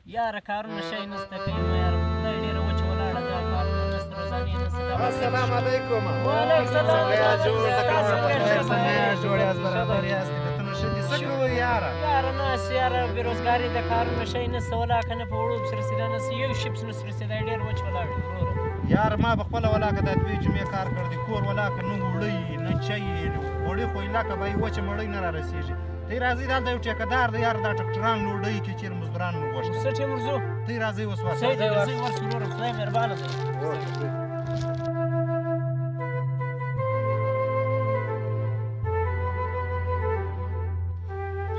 یاره کارونه شی نسته کوي نو یاره خدای ډېره وچه ولاړه ده کارونه نسته روزانې نسته السلام علیکم وعلیکم سلام څنګه یاست جوړ یاست برابر یاست کتنو ښه دي څه کوئ یاره یاره ناست یاره بېروزګاري ده کارونه شی نسته ولاکه نه په وړو پسې رسېدا نسته یو شي پسې نسته رسېدا ډېر وچ ولاړ دی وروره یار ما په خپله ولاکه دا دوې جمعې کار کړی دی کور ولاکه نه وړۍ نه چای وړې خو علاقه به یې وچه مړۍ نه را رسېږي تی راځئ دلته یو ټیکهدار دی یار دا ټکټران لوډۍ کې چېرې مزدوران مو غوښتل څه ټیم ورځو تی راځئ اوس صحیح دی ورځئ ورسې وروره خدای مهربانه دی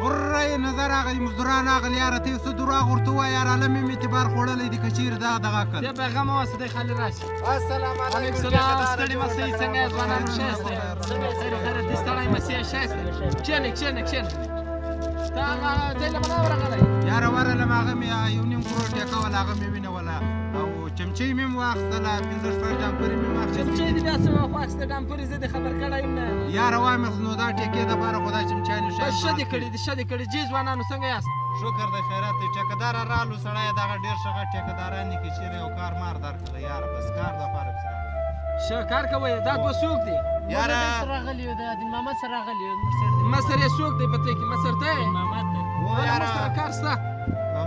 هورې نظر راغلی مزدوران راغلي یاره ته یو څه دروغ ورته ووایه یاره هله مې اعتبار خوړلی دی که چېرې دغه کړ بیا پیغام اوسه دی خالي راشي السلام علیکم سلام ستړي مه سئ څنګه یاست ځوانانو ښه یاست خیر خیر دې ستړی مه سئ ښه یاست کښېنئ کښېنئ کښېنئ ته هغه ځای له منه ورغلی یاره ورغلم هغه مې یو نیم کروړ ټیکه وله هغه مې وینوله او چمچۍ مې هم واخیستله 15 شپږ ډمپرې مې هم واخیستې چمچۍ دې بیا څه واخیسته ډمپرې زه دې خبر کړی یم نه یاره وایم نو دا ټیکې دپاره خو دا چمچیانې ښه دې کړي دي ښه دې کړي جی ځوانانو څنګه یاست شکر دی خیرات دی ټیکهداره رالو سړی دغه ډېر ښه غټ ټیکهداران دي که چېرې یو کار مار درکړه یاره بس کار دپاره پسې راغلي ښه کار کوئ دا دوه څوک دي یاره سره راغلی یو د محمد سره راغلی یو مرسر دی مصر یې څوک دی په تی کې مصر ته یې محمد دی و یاره سره کار شته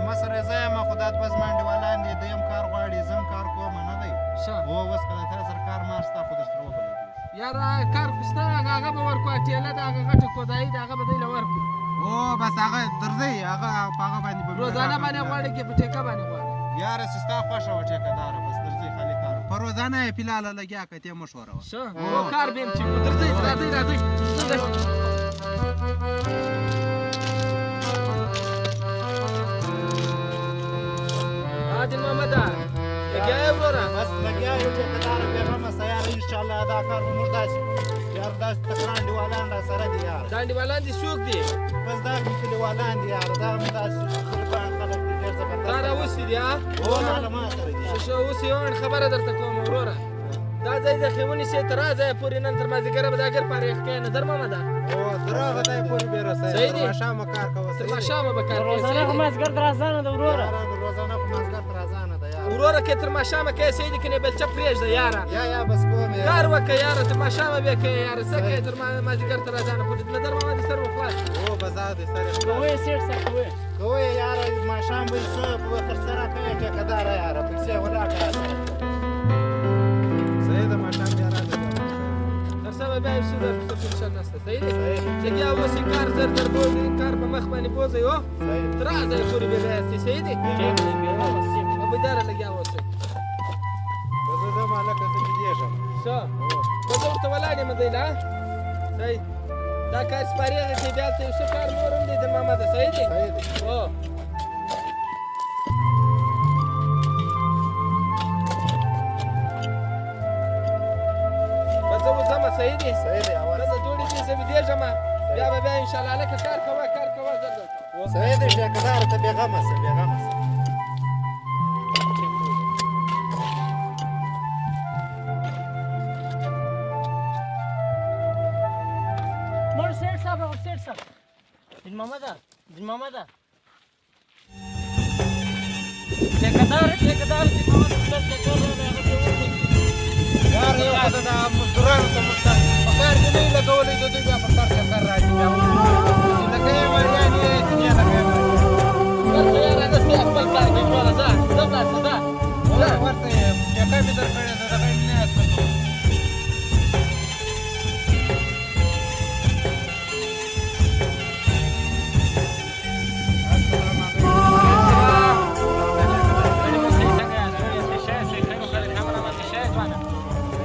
ما سره زه یم خو دا دوه زما انډیوالان دي دویم کار غواړي زه هم کار کوم نه دی ښه اوس که د تا سره کار مار شته خو درسره وبلګېږي یاره کار خو شته هغه به ورکړو ټېله د هغه غټه کودایي د هغه به دی له ورکړو او بس هغه درځئ هغه په هغه باندې به روزانه باندې غواړي که په ټیکه باندې غواړي یاره چې ستا خوښه وه ټیکهداره بس درځئ خالي کار په روزانه یې فیلحاله لګیا که ته مشوره وه ښه نو کار به یم چې درځئ راځئ راځئ عادل محمده لګیا یې وروره بس لګیا یو ټیکهداره بېغمه سه یاره انشاءالله دا کار به موږ داسې یاره داسې تکړه انډیوالان را سره دي یاره دا انډیوالان دي څوک دي بس دا مې کلیوالان دي یاره دا هم داسې غریبان خلک دي ډېر زبردست دا راوسي دي ها هو نه له ما سره دي ښه اوس یو خبره درته کوم وروره دا ځای ځای ونیسئ تر هغه ځایه پورې نن تر مازدیګره به دا ګر فارغ کوې نظر محمده او تر هغه ځایه پورې بې رسئ صحیح دي تر ماښامه کار کوه تر ماښامه به کار کوې روزانه خو مازدیګر تر اذانه ده وروره یاره د روزانه په مازدیګر تر اذانه ده یاره وروره که تر ماښامه کوې صحیح دي که نه بېلچه پرېږده یاره یا بس کوم یاره کار وکړه یاره تر ماښامه بیا کوې یاره څه کوې تر مازدیګر تر اذانه پورې نظر محمد سر وخلاص او بس دا دی سر کوی سیټ سره کوی کوی یاره ماښام به یې څه په وخت سره کوې ټیکهداره یاره پیسې ولاکه راسره صحیح ده ماښام بیا راځه تر سبا بیا یو څه درته ټینشن نشته صحیح دی لګیا اوسئ کار زر زر بوځئ کار په مخ باندې بوځئ هو تر هغه ځایه پورې بېځایه یاستئ صحیح دی په بیداره لګیا اوسئ بس زه ځم هلکه زه بېدېږم ښه به زه ورته ولاړ یم دی له صحیح دا کار سپارېږي چې بیا هلته یو څه کار نور هم دی د محمده صحیح دی صحیح دی هو به زه اوس ځمه صحیح دی صحیح دی ښځه جوړې دي زه بېدېږم بیا به بیا انشاءالله هلکه کار کوه زر زر کوه صحیح دی ټیکهداره ته بېغمه شه بېغمه شه مړ سیټ صاحب او سیټ صاحب دین محمده ټیکهدار دین محمد سر ټیکر راغی هغه ته وکړي یاره یو خو د مزدورانو ته موږ ته په کار کې نه یې لګولی د دوی بیا په سر چکر راځي بیا لکه یې مریان یې دنیا لګوي ورته یاره هغسې خپل کار کوي ټوله ځه ولاړ شه ځه ورته یې ټیکه مې درکړې ده دغه یې نه یاد کړو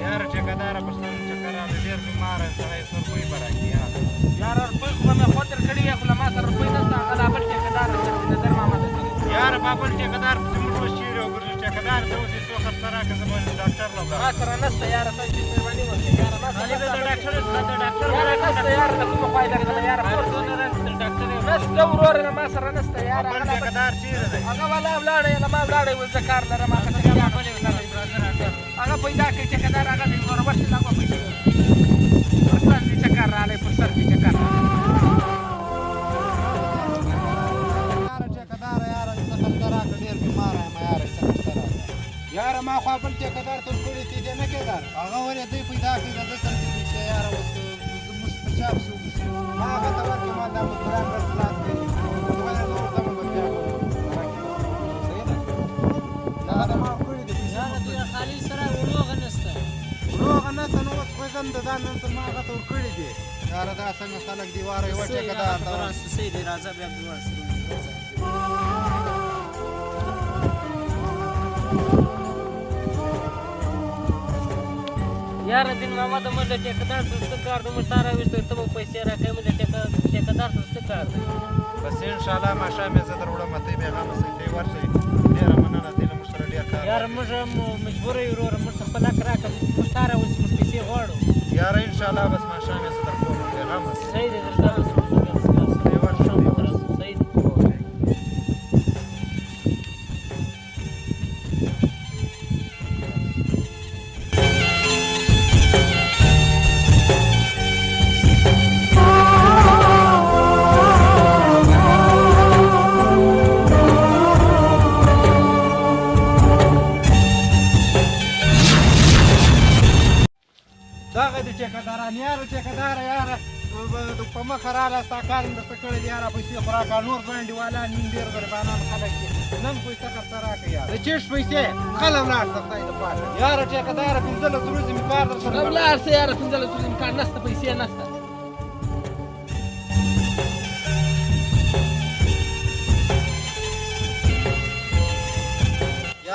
یاره ټیکهداره پر سر چکر راځي ډېر بیماره سړی سرپوی به راکړي یاره یاره روپۍ خو به مې خوا تېر کړي وې خو له ما سره روپۍ نشته هغه لا بل ټیکهدار نظر محمده سره یاره ما بل ټیکهدار پسې موږ به چیرې وګرځو ټیکهدار ته اوس یې څو خرڅه راکړه زه به ډاکټر له ما سره نشته یاره تاسو مهرباني وکړئ یاره ما سره د ډاکټر یاره نشته یاره د کومه فایده کړله یاره نشته وروره له ما سره نشته یاره بل ټیکهدار چیرې دی هغه والا ولاړی له ما ولاړی ویل زه کار لرم هغه پیدا کړي ټیکهدار هغه دی وروره ورشي دا به پیسې پر سر دې چکر راغلی پر سر دې چکر یاره ټیکهداره یاره څه خرڅه راکړه ډېر یاره ما خوا بل ټیکهدار ته ورکړي دي دی نه کېدار هغه ولې دوی پیدا کړي د ده سره دې پیسې یاره اوس زموږ په چا پسې وګوري ما هغه ته ورکړې ما دا مزدوران ډېر خلاص کړي ولې زه ورځم به بیا صحیح ده هغه ته ما ورکړي دي یاره دوی خالي سره وړوغه نشته وړوغه نشته نو اوس خوځم د ځان نن ما هغه ته ورکړي دي یاره دا څنګه خلک دي واره یوه ټیکهدار ته صحیح دی راځه بیا دواړه سره یاره دین ماما د موږ د ټیکهدار ته څه کار د موږ تا راویستو ته به پیسې راکوې موږ د ټیکهدار ته څه کار دی بس انشاءالله ماښام یې زه در وړم ته یې بېغمه شئ ته یې ورشئ ډېره مننه دی له موږ سره ډېر کار یاره موږ مجبوره یو وروره موږ ته خپل حق راکړه موږ تا راوستي موږ پیسې غواړو یاره انشاءالله بس ماښام یې زه در کوم بېغمه شئ صحیح دی درځه صحیح دی دغه د ټیکهداران یاره ټیکهداره یاره په مخه راله ستا کار مې درته کړی دی یاره پیسې خو راکړه نور بانډیوالان نیم ډېر غریبانان خلک دي نن پیسه درته راکړه یاره د چېش پیسې خله ولاړ شه خدای دپاره یاره ټیکهداره 15 ورځې مې کار در سره ولاړ شه یاره 15 ورځې مې کار نشته پیسې نشته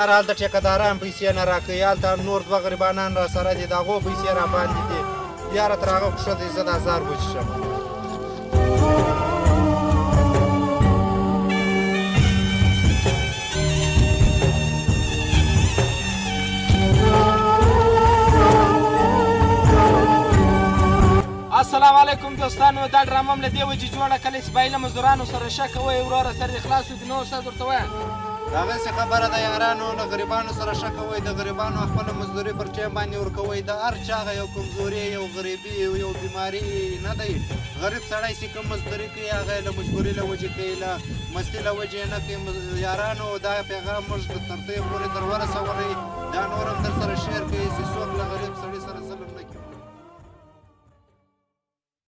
یاره هلته ټیکهداران پیسې نه راکوي هلته نور دوه غریبانان را سره دي د هغو پیسې را باندې دي یاره تر هغه خو ښه دی زه د 1000 وچښم السلام علیکم دوستانو دا ډرامه م له دې وجې جوړه کله چې باید له مزدورانو سره شک کوئ وروره سر دې خلاص وي نو استاد ورته وایم دغسې خبره ده یارانو له غریبانو سره ښه کوئ د غریبانو خپله مزدوري پر ټیم باندې ورکوئ د هر چا هغه یو کمزوري یو غریبي یو بیماري نه دی غریب سړی چې کوم مزدوري کوي هغه یې له مجبوري له وجې کوي له مستي له وجې نه کوي یارانو دا پیغام موږ تر دې پورې در ورسولی دا نور هم در سره شیر کوي چې څوک له غریب سړي سره